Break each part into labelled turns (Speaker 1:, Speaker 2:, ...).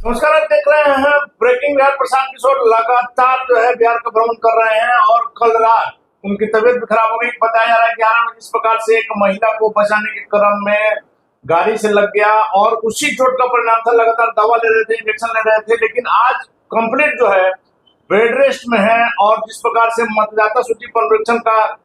Speaker 1: नमस्कार, आप देख रहे हैं ब्रेकिंग बिहार। प्रशांत किशोर लगातार जो है बिहार का भ्रमण कर रहे हैं और कल रात उनकी तबीयत भी खराब हो गई। बताया जा रहा है 11 बजे इस प्रकार से एक महिला को बचाने के क्रम में गाड़ी से लग गया और उसी चोट का परिणाम था। लगातार दवा ले रहे थे, इंजेक्शन ले रहे थे, लेकिन आज कंप्लीट जो है बेड रेस्ट में है। और जिस प्रकार से मतदाता सूची पुनरीक्षण का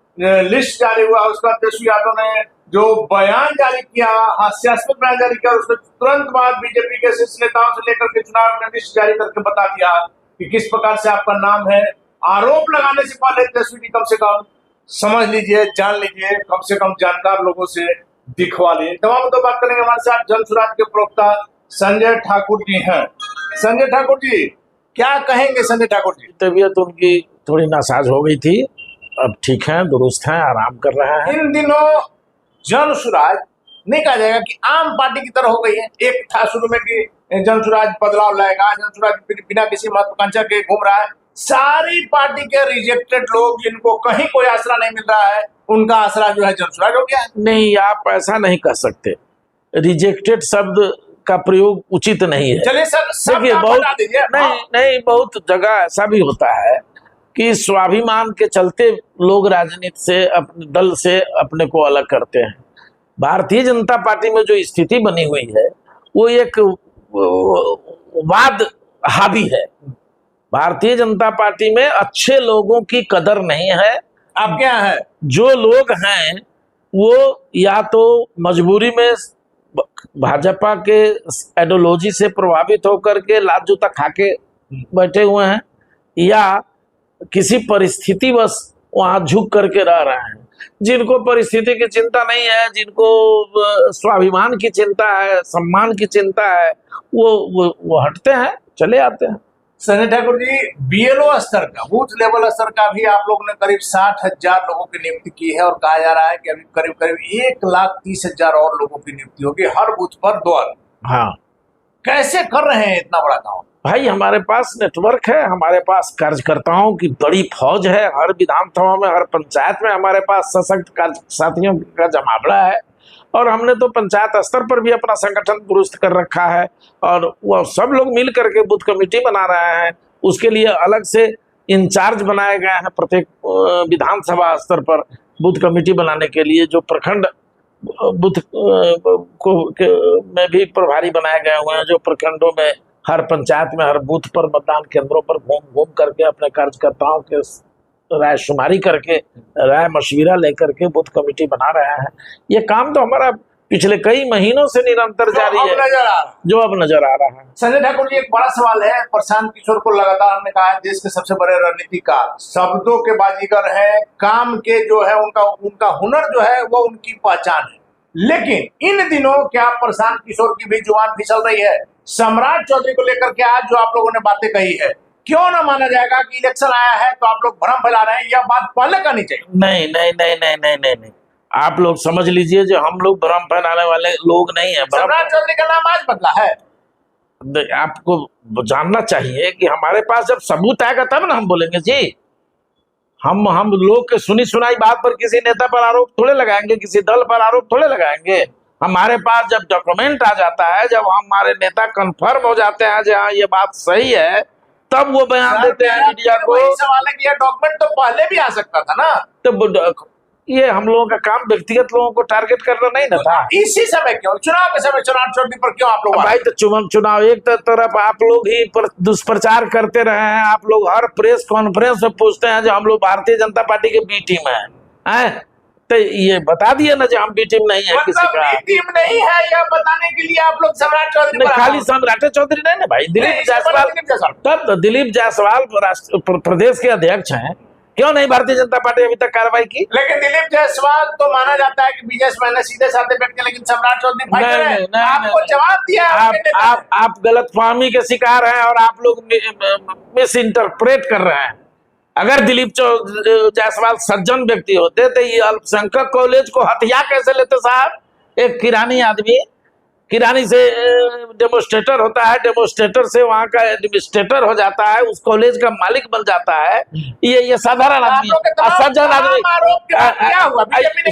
Speaker 1: लिस्ट जारी हुआ, उसका तेजस्वी यादव ने जो बयान जारी किया, हास्यास्पद बयान जारी किया, उसके तुरंत बाद बीजेपी के शीर्ष नेताओं से लेकर के चुनाव में लिस्ट जारी करके बता दिया कि किस प्रकार से आपका नाम है। आरोप लगाने से पहले तेजस्वी जी कम से कम समझ लीजिए, जान लीजिए, कम से कम जानकार लोगों से दिखवा लिए। तमाम तो बात करेंगे। हमारे साथ जन सुराज के प्रवक्ता संजय ठाकुर जी हैं। संजय ठाकुर जी, क्या कहेंगे? संजय ठाकुर जी,
Speaker 2: तबीयत उनकी थोड़ी नासाज हो गई थी, अब ठीक है, दुरुस्त है, आराम कर रहे हैं।
Speaker 1: इन दिनों जन सुराज नहीं कहा जाएगा कि आम पार्टी की तरह हो गई है। एक था शुरू में कि जन सुराज बदलाव लाएगा, जन सुराज बिना किसी महत्वाकांक्षा के घूम रहा है। सारी पार्टी के रिजेक्टेड लोग जिनको कहीं कोई आसरा नहीं मिल रहा है, उनका आसरा जो है जन सुराज हो गया है।
Speaker 2: नहीं, आप ऐसा नहीं कह सकते। रिजेक्टेड शब्द का प्रयोग उचित नहीं है।
Speaker 1: चलिए सर,
Speaker 2: देखिए, नहीं, बहुत जगह ऐसा भी होता है कि स्वाभिमान के चलते लोग राजनीति से, अपने दल से अपने को अलग करते हैं। भारतीय जनता पार्टी में जो स्थिति बनी हुई है वो एक वाद हावी है। भारतीय जनता पार्टी में अच्छे लोगों की कदर नहीं है।
Speaker 1: अब क्या है,
Speaker 2: जो लोग हैं वो या तो मजबूरी में भाजपा के आइडियोलॉजी से प्रभावित होकर के लात जूता खा के बैठे हुए हैं, या किसी परिस्थिति बस वहां झुक करके रह रहे हैं। जिनको परिस्थिति की चिंता नहीं है, जिनको स्वाभिमान की चिंता है, सम्मान की चिंता है, वो हटते हैं, चले आते हैं।
Speaker 1: संजय ठाकुर जी, बीएलओ स्तर का, बूथ लेवल स्तर का भी आप लोगों ने करीब 60,000 लोगों की नियुक्ति की है और कहा जा रहा है कि अभी करीब करीब 1,30,000 और लोगों की नियुक्ति होगी, हर बूथ पर 2 आदमी।
Speaker 2: हाँ,
Speaker 1: कैसे कर रहे हैं इतना बड़ा काम?
Speaker 2: भाई, हमारे पास नेटवर्क है, हमारे पास कार्यकर्ताओं की बड़ी फौज है। हर विधानसभा में, हर पंचायत में हमारे पास सशक्त साथियों का जमावड़ा है। और हमने तो पंचायत स्तर पर भी अपना संगठन दुरुस्त कर रखा है और वह सब लोग मिल करके बूथ कमेटी बना रहे हैं। उसके लिए अलग से इंचार्ज बनाए गए हैं। प्रत्येक विधानसभा स्तर पर बूथ कमेटी बनाने के लिए जो प्रखंड बूथ में भी प्रभारी बनाए गए हुए हैं, जो प्रखंडों में, हर पंचायत में, हर बूथ पर, मतदान केंद्रों पर घूम करके अपने कार्यकर्ताओं के राय शुमारी करके, राय मशविरा लेकर के बूथ कमेटी बना रहे हैं। ये काम तो हमारा पिछले कई महीनों से निरंतर जारी है, जो अब नजर आ रहा है।
Speaker 1: संजय ठाकुर जी, एक बड़ा सवाल है। प्रशांत किशोर को लगातार हमने कहा है देश के सबसे बड़े रणनीतिकार, शब्दों के बाजीगर है, काम के जो है उनका हुनर जो है वो उनकी पहचान है। लेकिन इन दिनों क्या प्रशांत किशोर की भी जुबान फिसल रही है? सम्राट चौधरी को लेकर के आज जो आप लोगों ने बातें कही है, क्यों ना माना जाएगा कि इलेक्शन आया है तो आप लोग भ्रम फैला रहे हैं? यह बात पहले करनी चाहिए।
Speaker 2: नहीं नहीं नहीं नहीं नहीं नहीं नहीं, आप लोग समझ लीजिए जो हम लोग भ्रम फैलाने वाले लोग नहीं है।
Speaker 1: सम्राट चौधरी का नाम आज बदला है।
Speaker 2: आपको जानना चाहिए कि हमारे पास जब सबूत आएगा तब ना हम बोलेंगे जी। हम लोग के सुनी सुनाई बात पर किसी नेता पर आरोप थोड़े लगाएंगे, किसी दल पर आरोप थोड़े लगाएंगे। हमारे पास जब डॉक्यूमेंट आ जाता है, जब हमारे नेता कंफर्म हो जाते हैं जहाँ ये बात सही है, तब वो बयान देते हैं मीडिया को।
Speaker 1: सवाल है कि यह डॉक्यूमेंट तो पहले भी आ सकता था ना।
Speaker 2: तो ये हम लोगों का काम व्यक्तिगत लोगों को टारगेट करना नहीं ना था।
Speaker 1: इसी समय क्यों, चुनाव के समय चुनाव छोड़ने पर क्यों आप लोग?
Speaker 2: भाई, तो चुनाव एक तरफ आप लोग ही दुष्प्रचार करते रहे हैं। आप लोग हर प्रेस कॉन्फ्रेंस में पूछते हैं जो हम लोग भारतीय जनता पार्टी के बी टीम है। तो ये बता दिया ना जो हम बी टीम नहीं है, किसी का
Speaker 1: बी टीम नहीं है, यह बताने के लिए आप लोग सम्राट चौधरी
Speaker 2: नहीं, खाली सम्राट चौधरी नहीं ना भाई, दिलीप जायसवाल। तब तो दिलीप जायसवाल प्रदेश के अध्यक्ष हैं, क्यों नहीं भारतीय जनता पार्टी अभी तक कार्रवाई की?
Speaker 1: लेकिन दिलीप जायसवाल तो माना जाता है कि बिजनेसमैन ने सीधे साधे बैठ के, लेकिन सम्राट चौधरी फाइटर है। आपको जवाब दिया,
Speaker 2: आप गलतफहमी के शिकार हैं और आप लोग मिस इंटरप्रेट कर रहे हैं। अगर दिलीप जायसवाल सज्जन व्यक्ति होते तो ये अल्पसंख्यक कॉलेज को हथिया कैसे लेते साहब? एक किरानी आदमी, किरानी से डेमोस्ट्रेटर होता है, डेमोस्ट्रेटर से वहां का एडमिनिस्ट्रेटर हो जाता है, उस कॉलेज का मालिक बन जाता है। ये साधारण आदमी, सज्जन आदमी।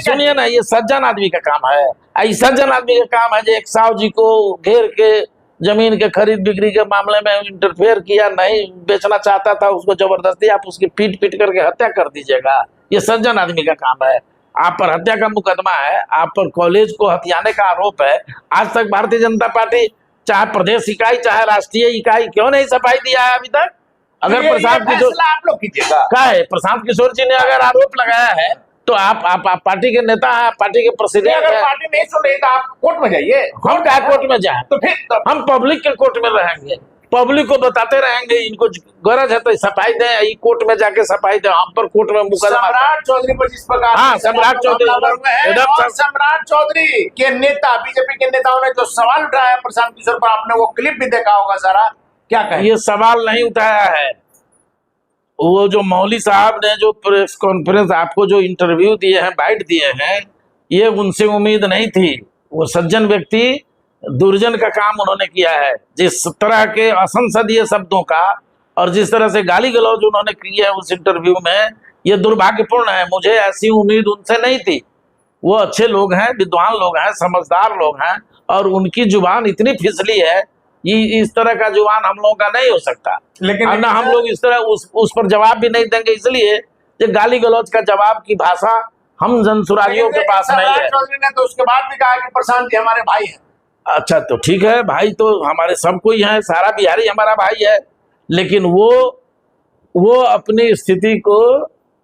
Speaker 2: सुनिए ना, ये सज्जन आदमी का काम है। सज्जन आदमी का काम है जो एक साहु जी को घेर के जमीन के खरीद बिक्री के मामले में इंटरफेयर किया, नहीं बेचना चाहता था उसको जबरदस्ती आप उसकी पीट पीट करके हत्या कर दीजिएगा, ये सज्जन आदमी का काम है। आप पर हत्या का मुकदमा है, आप पर कॉलेज को हथियाने का आरोप है। आज तक भारतीय जनता पार्टी चाहे प्रदेश इकाई चाहे राष्ट्रीय इकाई क्यों नहीं सफाई दिया है अभी तक? अगर प्रशांत किशोर
Speaker 1: आप लोग कीजिएगा,
Speaker 2: क्या है, प्रशांत किशोर जी ने अगर आरोप लगाया है तो आप पार्टी के नेता हैं, पार्टी के प्रेसिडेंट
Speaker 1: अगर
Speaker 2: हैं।
Speaker 1: पार्टी नहीं सुन रही तो आप कोर्ट में जाइए।
Speaker 2: हम क्या कोर्ट में जाए?
Speaker 1: तो फिर
Speaker 2: हम पब्लिक के कोर्ट में रहेंगे, पब्लिक को बताते रहेंगे इनको गरज है तो सफाई दें, कोर्ट में जाके सफाई दें। हम पर कोर्ट में मुकदमा।
Speaker 1: सम्राट चौधरी पर जिस प्रकार
Speaker 2: हाँ, सम्राट चौधरी
Speaker 1: और सम्राट चौधरी के नेता बीजेपी के नेताओं ने जो सवाल उठाया प्रशांत किशोर पर, आपने वो क्लिप भी देखा होगा सारा, क्या कहें?
Speaker 2: ये सवाल नहीं उठाया है, वो जो मौली साहब ने जो प्रेस कॉन्फ्रेंस आपको जो इंटरव्यू दिए हैं, बाइट दिए हैं, ये उनसे उम्मीद नहीं थी। वो सज्जन व्यक्ति दुर्जन का काम उन्होंने किया है। जिस तरह के असंसदीय शब्दों का और जिस तरह से गाली गलौज उन्होंने किया है उस इंटरव्यू में, ये दुर्भाग्यपूर्ण है। मुझे ऐसी उम्मीद उनसे नहीं थी। वो अच्छे लोग हैं, विद्वान लोग हैं, समझदार लोग हैं, और उनकी जुबान इतनी फिसली है, ये इस तरह का जुबान हम लोगों का नहीं हो सकता।
Speaker 1: लेकिन
Speaker 2: ना हम लोग इस तरह उस पर जवाब भी नहीं देंगे, इसलिए कि गाली गलौज का जवाब की भाषा हम जनसुराजियों के पास नहीं है।
Speaker 1: चौधरी ने तो उसके बाद भी कहा कि प्रशांत जी हमारे भाई हैं।
Speaker 2: अच्छा, तो ठीक है, भाई तो हमारे सब कोई है, सारा बिहारी हमारा भाई है, लेकिन वो अपनी स्थिति को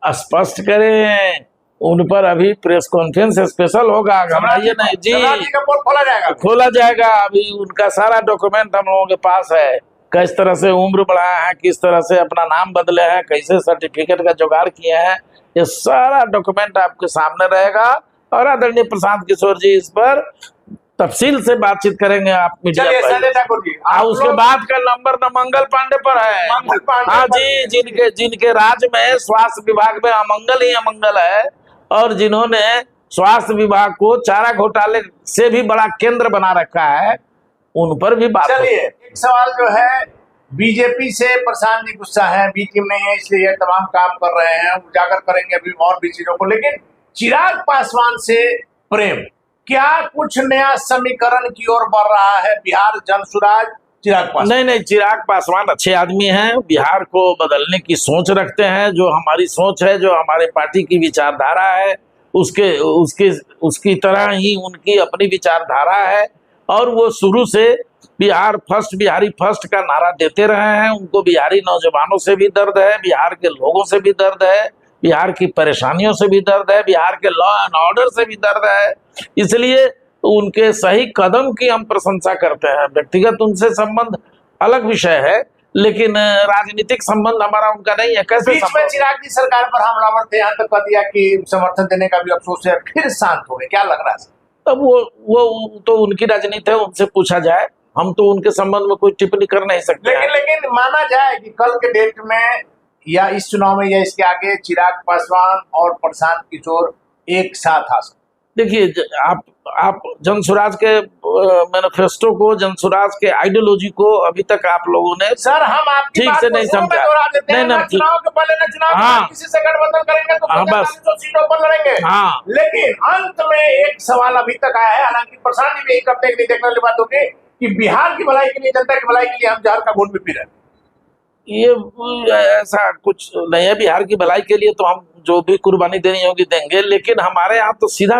Speaker 2: स्पष्ट करें। उन पर अभी प्रेस कॉन्फ्रेंस स्पेशल होगा, घबराइए नहीं जी,
Speaker 1: का पोल
Speaker 2: खोला जाएगा। अभी उनका सारा डॉक्यूमेंट हम लोगों के पास है, किस तरह से उम्र बढ़ाया है, किस तरह से अपना नाम बदले हैं, कैसे सर्टिफिकेट का जुगाड़ किए हैं, ये सारा डॉक्यूमेंट आपके सामने रहेगा। और आदरणीय प्रशांत किशोर जी इस पर तफसील से बातचीत करेंगे आप मीडिया पर। उसके बाद का नंबर न मंगल पांडे पर है। हाँ जी, जिनके राज्य में स्वास्थ्य विभाग में अमंगल ही अमंगल है, और जिन्होंने स्वास्थ्य विभाग को चारा घोटाले से भी बड़ा केंद्र बना रखा है, उन पर भी बात।
Speaker 1: चलिए, एक सवाल जो है, बीजेपी से प्रशांत जी गुस्सा है, बी टीम नहीं है, इसलिए ये तमाम काम कर रहे हैं, उजागर करेंगे अभी और भी चीजों को। लेकिन चिराग पासवान से प्रेम, क्या कुछ नया समीकरण की ओर बढ़ रहा है बिहार जनसुराज चिराग पासवान?
Speaker 2: नहीं, चिराग पासवान अच्छे आदमी हैं, बिहार को बदलने की सोच रखते हैं। जो हमारी सोच है, जो हमारे पार्टी की विचारधारा है, उसकी तरह ही उनकी अपनी विचारधारा है, और वो शुरू से बिहार फर्स्ट, बिहारी फर्स्ट का नारा देते रहे हैं। उनको बिहारी नौजवानों से भी दर्द है, बिहार के लोगों से भी दर्द है, बिहार की परेशानियों से भी दर्द है, बिहार के लॉ एंड ऑर्डर से भी दर्द है। इसलिए उनके सही कदम की हम प्रशंसा करते हैं। व्यक्तिगत उनसे संबंध अलग विषय है, लेकिन राजनीतिक संबंध हमारा उनका नहीं है। कैसे
Speaker 1: बीच में चिराग जी सरकार पर हमलावर थे, यहाँ तक कह दिया कि समर्थन देने का भी अफसोस है, फिर शांत हो गए, क्या लग रहा है?
Speaker 2: तब वो तो उनकी राजनीति है, उनसे पूछा जाए। हम तो उनके संबंध में कोई टिप्पणी कर नहीं सकते।
Speaker 1: लेकिन माना जाए कि कल के डेट में या इस चुनाव में या इसके आगे चिराग पासवान और प्रशांत किशोर एक साथ आ सकते।
Speaker 2: देखिए, आप जनसुराज के मैनिफेस्टो को, जनसुराज के आइडियोलॉजी को अभी तक आप लोगों ने
Speaker 1: सर हम आपकी
Speaker 2: ठीक
Speaker 1: बात
Speaker 2: से नहीं समझा।
Speaker 1: नहीं, चुनाव के पहले न चुनाव
Speaker 2: हाँ,
Speaker 1: किसी से गठबंधन करेंगे तो
Speaker 2: बस
Speaker 1: सीटों पर लड़ेंगे।
Speaker 2: हाँ,
Speaker 1: लेकिन अंत में एक सवाल अभी तक आया है, हालांकि प्रशांत जी भी यही करते हैं, देखने वाली बात होगी कि बिहार की भलाई के लिए, जनता की भलाई के लिए हम जहर का घूंट भी पी रहे हैं।
Speaker 2: ये ऐसा कुछ नहीं है। बिहार की भलाई के लिए तो हम जो भी कुर्बानी देनी होगी देंगे, लेकिन हमारे यहाँ तो सीधा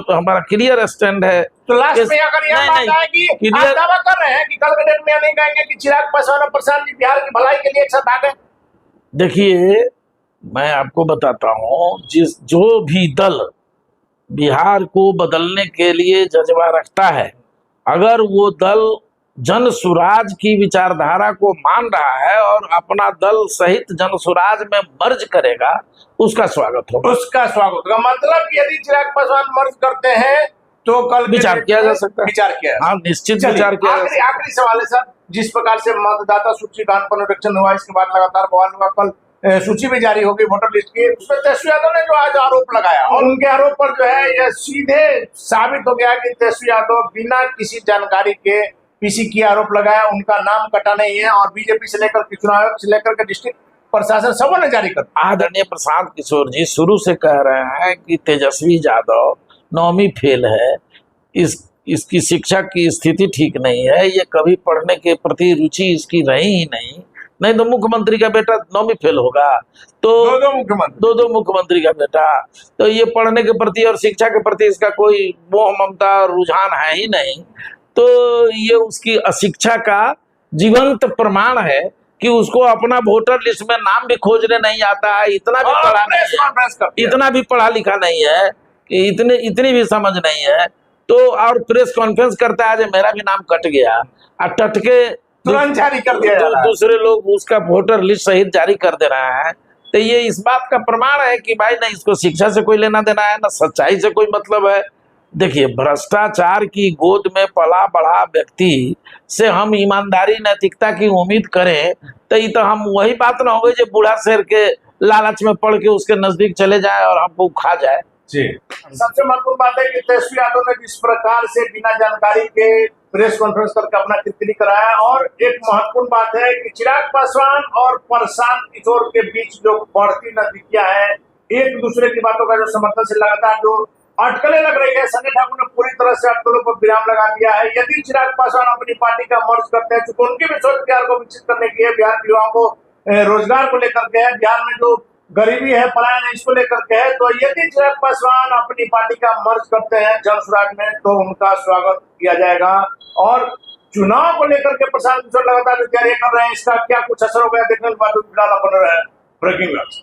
Speaker 2: हमारा क्लियर स्टैंड है।
Speaker 1: तो लास्ट में अगर यह बात आएगी, आप दावा कर रहे हैं कि कल के डेट में नहीं कहेंगे कि चिराग पासवान और प्रशांत जी बिहार की भलाई के लिए एक साथ आ गए?
Speaker 2: देखिए, मैं आपको बताता हूँ, जो भी दल बिहार को बदलने के लिए जज्बा रखता है, अगर वो दल जनसुराज की विचारधारा को मान रहा है और अपना दल सहित जनसुराज में मर्ज करेगा, उसका स्वागत होगा।
Speaker 1: उसका स्वागत होगा मतलब यदि चिराग पासवान मर्ज करते हैं तो कल
Speaker 2: विचार किया जा सकता है।
Speaker 1: विचार किया,
Speaker 2: हाँ, निश्चित विचार किया।
Speaker 1: आखिरी सवाल है सर, जिस प्रकार से मतदाता सूची का पुनरीक्षण हुआ, इसके बाद लगातार बवाल हुआ, कल सूची भी जारी होगी वोटर लिस्ट की, उसमें तेजस्वी यादव ने जो आज आरोप लगाया, और उनके आरोप पर जो है यह सीधे साबित हो गया कि तेजस्वी यादव बिना किसी जानकारी के पीसी की आरोप लगाया, उनका नाम कटा नहीं है, और बीजेपी से लेकर के चुनाव आयोग से लेकर के डिस्ट्रिक्ट प्रशासन सबों ने जारी कर।
Speaker 2: आदरणीय प्रशांत किशोर जी शुरू से कह रहे हैं कि तेजस्वी यादव नौवीं फेल है, इसकी शिक्षा की स्थिति ठीक नहीं है, ये कभी पढ़ने के प्रति रुचि इसकी रही ही नहीं तो मुख्यमंत्री का बेटा 9वीं फेल होगा, तो दो मुख्यमंत्री का बेटा, तो ये पढ़ने के प्रति और शिक्षा के प्रति इसका कोई मोह ममता रुझान है ही नहीं। तो ये उसकी अशिक्षा का जीवंत प्रमाण है कि उसको अपना वोटर लिस्ट में नाम भी खोजने नहीं आता है, इतना भी पढ़ा नहीं है, इतना भी पढ़ा लिखा नहीं है, इतनी भी समझ नहीं है, तो और प्रेस कॉन्फ्रेंस करता है जो मेरा भी नाम कट गया और टटके
Speaker 1: तुरंत जारी कर दिया जा रहा है।
Speaker 2: दूसरे लोग उसका वोटर लिस्ट सहित जारी कर दे रहे हैं। तो ये इस बात का प्रमाण है कि भाई ना इसको शिक्षा से कोई लेना देना है, ना सच्चाई से कोई मतलब है। देखिए, भ्रष्टाचार की गोद में पला बढ़ा व्यक्ति से हम ईमानदारी नैतिकता की उम्मीद करें तो ये तो हम वही बात ना हो गई जो बूढ़ा शेर के लालच में पड़ के उसके नजदीक चले जाए और हमको खा जाए।
Speaker 1: जी, सबसे महत्वपूर्ण बात है कि तेजस्वी यादव ने जिस प्रकार से बिना जानकारी के प्रेस कॉन्फ्रेंस करके अपना टिप्पणी कराया, और एक महत्वपूर्ण बात है कि चिराग पासवान और प्रशांत किशोर के बीच जो बढ़ती नजदीकियां हैं, एक दूसरे की बातों का जो समर्थन से लगातार जो अटकलें लग रही है, संजय ठाकुर ने पूरी तरह से अटकलों पर विराम लगा दिया है। यदि चिराग पासवान अपनी पार्टी का मर्ज करते हैं, चूंकि उनकी भी सोच बिहार को विकसित करने की है, बिहार के युवाओं को रोजगार को लेकर के है, बिहार में जो गरीबी है, पलायन है, इसको लेकर के है, तो यदि चिराग पासवान अपनी पार्टी का मर्ज करते हैं जन स्वराज में तो उनका स्वागत किया जाएगा। और चुनाव को लेकर के प्रशांत किशोर लगातार तैयारी कर रहे हैं, इसका क्या कुछ असर हो गया देखने के बाद बन रहा है। Breaking news.